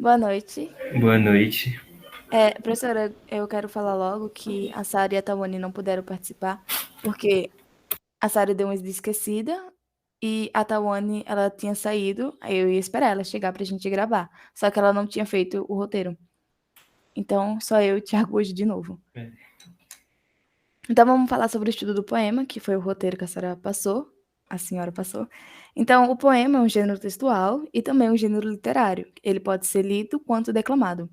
Boa noite. Boa noite. Professora, eu quero falar logo que a Sara e a Tawane não puderam participar, porque a Sara deu uma esquecida e a Tawane, ela tinha saído, aí eu ia esperar ela chegar pra gente gravar. Só que ela não tinha feito o roteiro. Então, só eu e o Thiago hoje de novo. É, Então, vamos falar sobre o estudo do poema, que foi o roteiro que a Sara passou, a senhora passou. Então, o poema é um gênero textual e também um gênero literário. Ele pode ser lido quanto declamado.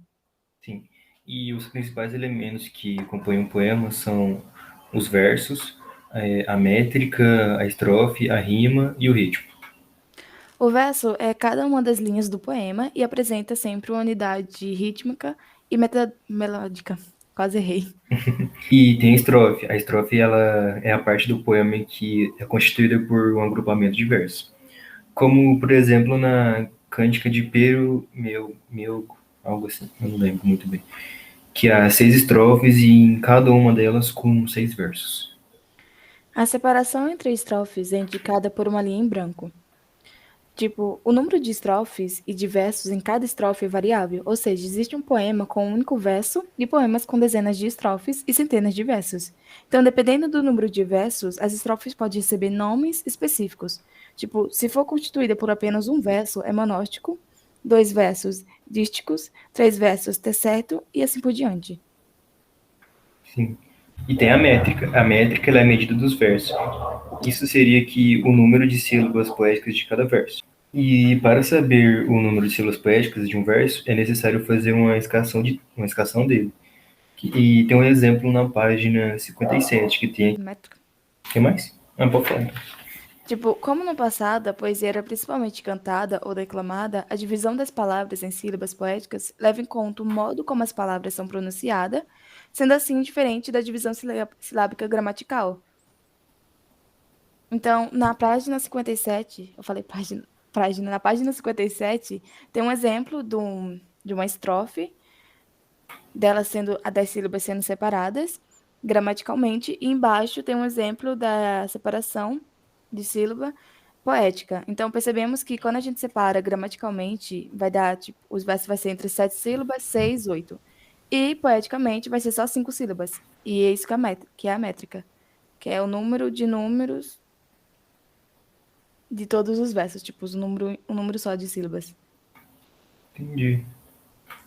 sim. E os principais elementos que compõem um poema são os versos, a métrica, a estrofe, a rima e o ritmo. O verso é cada uma das linhas do poema e apresenta sempre uma unidade rítmica e melódica. Quase errei. E tem a estrofe. A estrofe ela é a parte do poema que é constituída por um agrupamento de versos. Como, por exemplo, na Cântica de Pero, meu, algo assim, eu não lembro muito bem. Que há 6 estrofes e em cada uma delas com 6 versos. A separação entre estrofes é indicada por uma linha em branco. Tipo, o número de estrofes e de versos em cada estrofe é variável, ou seja, existe um poema com um único verso e poemas com dezenas de estrofes e centenas de versos. Então, dependendo do número de versos, as estrofes podem receber nomes específicos. Tipo, se for constituída por apenas um verso, é monóstico, dois versos dísticos, três versos terceto e assim por diante. Sim. E tem a métrica. A métrica ela é a medida dos versos. Isso seria que o número de sílabas poéticas de cada verso. E para saber o número de sílabas poéticas de um verso, é necessário fazer uma escassão dele. E tem um exemplo na página 57 que tem. Métrica. O que mais? Ah, pode falar. Tipo, como no passado a poesia era principalmente cantada ou declamada, a divisão das palavras em sílabas poéticas leva em conta o modo como as palavras são pronunciadas, sendo assim diferente da divisão silábica gramatical. Então, na página 57, eu falei página, na página 57, tem um exemplo de uma estrofe, dela sendo, das sílabas sendo separadas gramaticalmente, e embaixo tem um exemplo da separação de sílaba poética. Então, percebemos que quando a gente separa gramaticalmente, vai dar, tipo, os versos vai ser entre 7 sílabas, 6, 8. E poeticamente vai ser só 5 sílabas. E é isso que é a métrica, que é o número de números de todos os versos, tipo, um número só de sílabas. Entendi.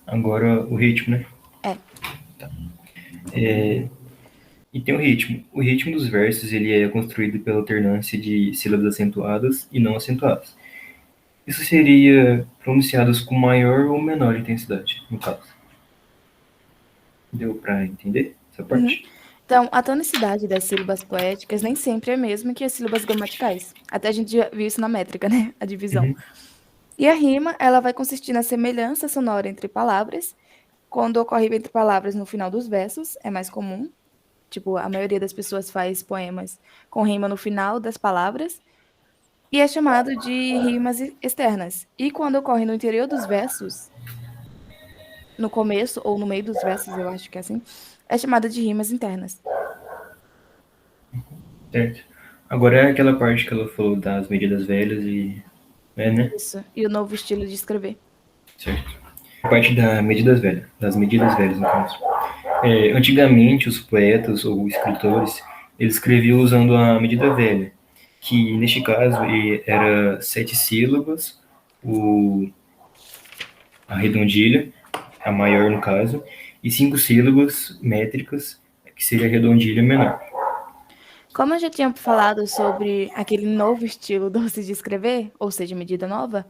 Agora o ritmo, né? É. E tem o ritmo. O ritmo dos versos ele é construído pela alternância de sílabas acentuadas e não acentuadas. Isso seria pronunciadas com maior ou menor intensidade, no caso. Deu para entender essa Uhum. parte? Então, a tonicidade das sílabas poéticas nem sempre é a mesma que as sílabas gramaticais. Até a gente já viu isso na métrica, né? A divisão. Uhum. E a rima, ela vai consistir na semelhança sonora entre palavras. Quando ocorre entre palavras no final dos versos, é mais comum. Tipo, a maioria das pessoas faz poemas com rima no final das palavras. E é chamado de rimas externas. E quando ocorre no interior dos versos, no começo ou no meio dos versos, eu acho que é assim, é chamada de rimas internas. Certo. Agora é aquela parte que ela falou das medidas velhas e. É, né? Isso. E o novo estilo de escrever. Certo. A parte das medidas velhas, no caso. Antigamente, os poetas ou escritores, eles escreviam usando a medida velha, que neste caso era 7 sílabas, o, a redondilha, a maior no caso, e 5 sílabas métricas, que seria a redondilha menor. Como eu já tinha falado sobre aquele novo estilo doce de escrever, ou seja, medida nova,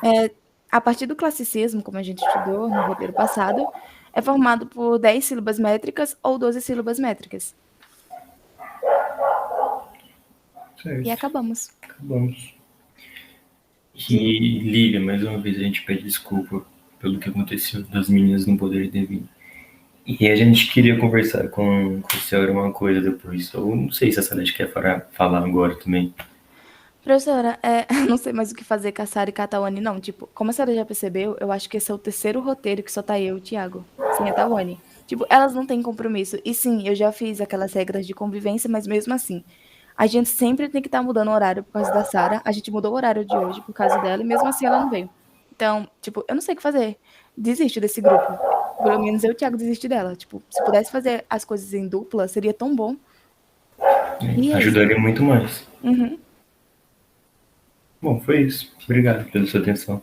é, a partir do classicismo, como a gente estudou no roteiro passado, é formado por 10 sílabas métricas ou 12 sílabas métricas. E Certo, acabamos. acabamos. De... E Lívia, mais uma vez a gente pede desculpa pelo que aconteceu das meninas não poderem ter vindo. E a gente queria conversar com a senhora uma coisa depois. Ou não sei se a Salete quer falar agora também. Professora, não sei mais o que fazer com a Sara e com a Tawane, não. Tipo, como a senhora já percebeu, eu acho que esse é o terceiro roteiro que só tá eu e o Thiago, sem a Tawane. Tipo, elas não têm compromisso. E sim, eu já fiz aquelas regras de convivência, mas mesmo assim, a gente sempre tem que estar mudando o horário por causa da Sara. A gente mudou o horário de hoje por causa dela e mesmo assim ela não veio. Então, tipo, eu não sei o que fazer. Desiste desse grupo. Pelo menos eu e o Thiago desisti dela. Tipo, se pudesse fazer as coisas em dupla, seria tão bom. E é isso. Ajudaria muito mais. Uhum. Bom, foi isso. Obrigado pela sua atenção.